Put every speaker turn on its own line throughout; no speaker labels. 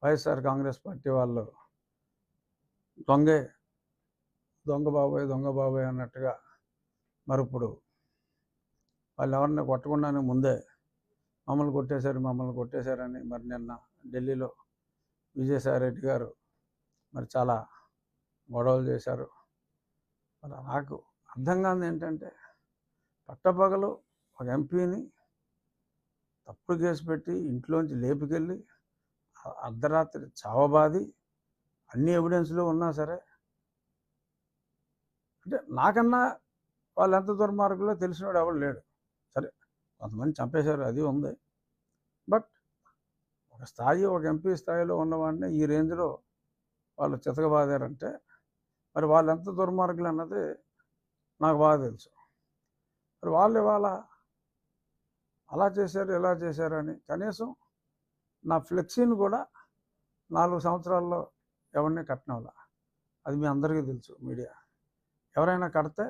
YSR Congress party వాళ్ళు దొంగ బాబాయ్ అన్నట్టుగా మరి ఇప్పుడు వాళ్ళు ఎవరిని కొట్టకుండానే ముందే మమ్మల్ని కొట్టేశారని మరి నిన్న ఢిల్లీలో విజయసాయిరెడ్డి గారు మరి చాలా గొడవలు చేశారు. మరి నాకు అర్థం కాదు ఏంటంటే, పట్టపగలు ఒక ఎంపీని తప్పుడు కేసు పెట్టి ఇంట్లోంచి లేపుకెళ్ళి అర్ధరాత్రి చావబాది అన్ని ఎవిడెన్స్లు ఉన్నా సరే, అంటే నాకన్నా వాళ్ళు ఎంత దుర్మార్గులో తెలిసినవాడు ఎవరు లేడు. సరే, కొంతమంది చంపేశారు, అది ఉంది. బట్ ఒక స్థాయి, ఒక ఎంపీ స్థాయిలో ఉన్నవాడిని ఈ రేంజ్లో వాళ్ళు చితకబాదారంటే మరి వాళ్ళు ఎంత దుర్మార్గులు అన్నది నాకు బాగా తెలుసు. మరి వాళ్ళు ఇవాళ అలా చేశారు, ఇలా చేశారని కనీసం నా ఫ్లెక్సీని కూడా 4 సంవత్సరాల్లో ఎవరిని కట్టనవలా. అది మీ అందరికీ తెలుసు. మీడియా ఎవరైనా కడితే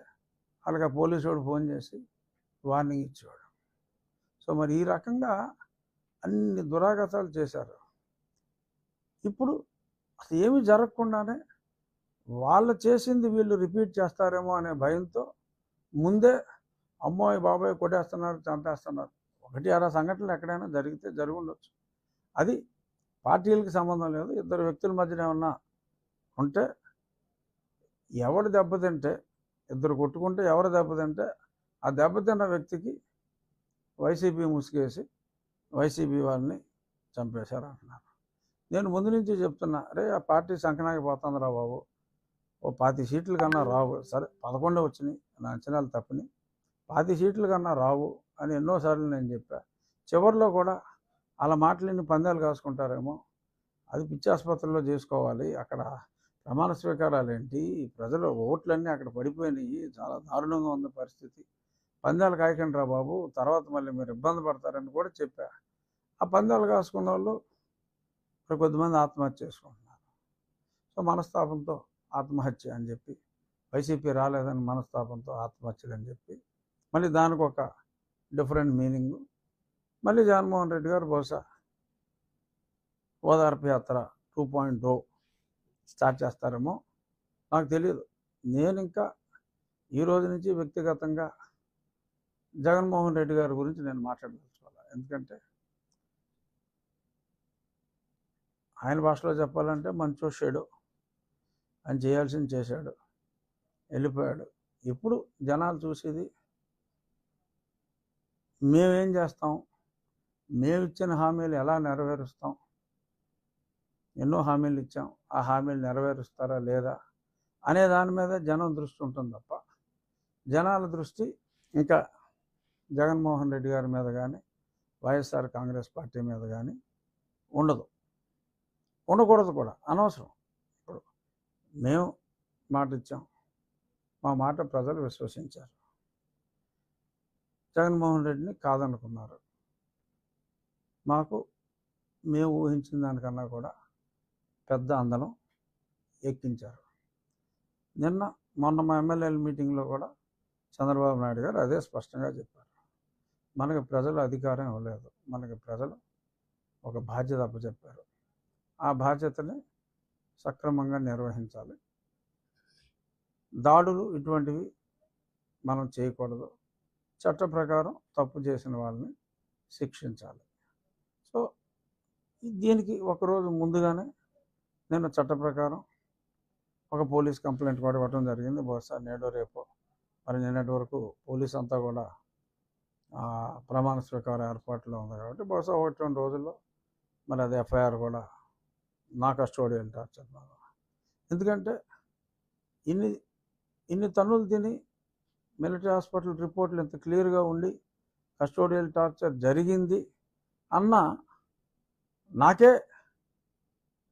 వాళ్ళకి ఆ పోలీసు వాడు ఫోన్ చేసి వార్నింగ్ ఇచ్చేవాడు. సో మరి ఈ రకంగా అన్ని దురాగతాలు చేశారు. ఇప్పుడు అసలు ఏమీ జరగకుండానే వాళ్ళు చేసింది వీళ్ళు రిపీట్ చేస్తారేమో అనే భయంతో ముందే అమ్మోయ్ బాబాయ్ కొట్టేస్తున్నారు, చంపేస్తున్నారు. 1-6 సంఘటనలు ఎక్కడైనా జరిగి ఉండొచ్చు. అది పార్టీలకి సంబంధం లేదు. ఇద్దరు వ్యక్తుల మధ్యన ఏమన్నా ఉంటే, ఎవడు దెబ్బతింటే, ఇద్దరు కొట్టుకుంటే ఎవరు దెబ్బతింటే ఆ దెబ్బతిన్న వ్యక్తికి వైసీపీ ముసుగేసి వైసీపీ వాళ్ళని చంపేశారు అంటున్నారు. నేను ముందు నుంచి చెప్తున్నా, రే ఆ పార్టీ సంకనాకి పోతుందిరా బాబు, ఓ 20 సీట్ల కన్నా రావు. సరే 11 వచ్చినాయి, నా అంచనాలు తప్పని. 20 సీట్ల కన్నా రావు అని ఎన్నోసార్లు నేను చెప్పా. చివరిలో కూడా అలా మాటలని పందాలు కాసుకుంటారేమో, అది పిచ్చి ఆసుపత్రిలో చేసుకోవాలి. అక్కడ ప్రమాణ స్వీకారాలు ఏంటి, ప్రజల ఓట్లన్నీ అక్కడ పడిపోయినాయి, చాలా దారుణంగా ఉంది పరిస్థితి, పందాలు కాయకండి రా బాబు, తర్వాత మళ్ళీ మీరు ఇబ్బంది పడతారని కూడా చెప్పా. ఆ పందాలు కాసుకున్న వాళ్ళు మరి కొద్దిమంది ఆత్మహత్య చేసుకుంటున్నారు. సో మనస్తాపంతో ఆత్మహత్య అని చెప్పి, వైసీపీ రాలేదని మనస్తాపంతో ఆత్మహత్యలు అని చెప్పి, మళ్ళీ దానికి ఒక డిఫరెంట్ మీనింగ్. మళ్ళీ జగన్మోహన్ రెడ్డి గారు బహుశా ఓదార్పు యాత్ర 2.0 స్టార్ట్ చేస్తారేమో, నాకు తెలియదు. నేను ఇంకా ఈ రోజు నుంచి వ్యక్తిగతంగా జగన్మోహన్ రెడ్డి గారి గురించి నేను మాట్లాడదలుచుకోవాలి. ఎందుకంటే ఆయన భాషలో చెప్పాలంటే మంచో షేడో, ఆయన చేయాల్సింది చేశాడు, వెళ్ళిపోయాడు. ఇప్పుడు జనాలు చూసేది మేమేం చేస్తాం, మేమిచ్చిన హామీలు ఎలా నెరవేరుస్తాం, ఎన్నో హామీలు ఇచ్చాం, ఆ హామీలు నెరవేరుస్తారా లేదా అనే దాని మీద జనం దృష్టి ఉంటుంది తప్ప, జనాల దృష్టి ఇంకా జగన్మోహన్ రెడ్డి గారి మీద కానీ వైఎస్ఆర్ కాంగ్రెస్ పార్టీ మీద కానీ ఉండకూడదు కూడా, అనవసరం. ఇప్పుడు మేము మాట ఇచ్చాం, మా మాట ప్రజలు విశ్వసించారు, జగన్మోహన్ రెడ్డిని కాదనుకున్నారు. మేము ఊహించిన దానికన్నా కూడా పెద్ద అందలం ఎక్కించారు. మొన్న మా ఎమ్మెల్యేల మీటింగ్లో కూడా చంద్రబాబు నాయుడు గారు అదే స్పష్టంగా చెప్పారు. మనకి ప్రజలు అధికారం ఇవ్వలేదు, మనకి ప్రజలు ఒక బాధ్యత అప్పచెప్పారు, ఆ బాధ్యతని సక్రమంగా నిర్వహించాలి, దాడులు ఇటువంటివి మనం చేయకూడదు, చట్ట ప్రకారం తప్పు చేసిన వాళ్ళని శిక్షించాలి. సో దీనికి ఒకరోజు ముందుగానే నేను చట్ట ప్రకారం ఒక పోలీస్ కంప్లైంట్ కూడా ఇవ్వడం జరిగింది. బహుశా నేడో రేపో, మరి నిన్నటి వరకు పోలీస్ అంతా కూడా ప్రమాణ స్వీకార ఏర్పాట్లో ఉంది కాబట్టి బహుశా 1-2 రోజుల్లో మరి అది ఎఫ్ఐఆర్ కూడా నా కస్టోడియల్ టార్చర్ మీద. ఎందుకంటే ఇన్ని తన్నులు తిని మిలిటరీ హాస్పిటల్ రిపోర్ట్లు ఇంత క్లియర్గా ఉండి కస్టోడియల్ టార్చర్ జరిగింది అన్న నాకే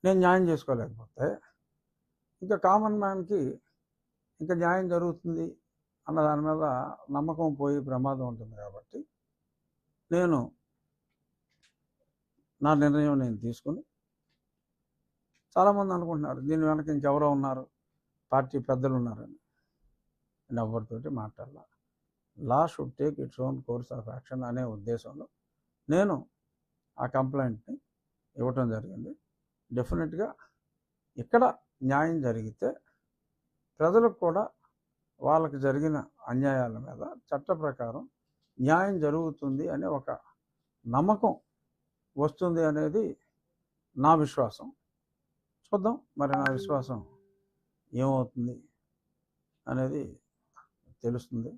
నేను న్యాయం చేసుకోలేకపోతే ఇంకా కామన్ మ్యాన్కి ఇంకా న్యాయం జరుగుతుంది అన్న దాని మీద నమ్మకం పోయి ప్రమాదం ఉంటుంది. కాబట్టి నా నిర్ణయం నేను తీసుకుని, చాలామంది అనుకుంటున్నారు దీని వెనక ఇంకెవరో ఉన్నారు, పార్టీ పెద్దలు ఉన్నారని. నేను ఎవరితోటి మాట్లాడాల. Law should take its own course of action అనే ఉద్దేశంలో నేను ఆ కంప్లైంట్ని ఇవ్వటం జరిగింది. డెఫినెట్గా ఇక్కడ న్యాయం జరిగితే ప్రజలకు కూడా వాళ్ళకి జరిగిన అన్యాయాల మీద చట్ట ప్రకారం న్యాయం జరుగుతుంది అనే ఒక నమ్మకం వస్తుంది అనేది నా విశ్వాసం. చూద్దాం మరి నా విశ్వాసం ఏమవుతుంది అనేది తెలుస్తుంది.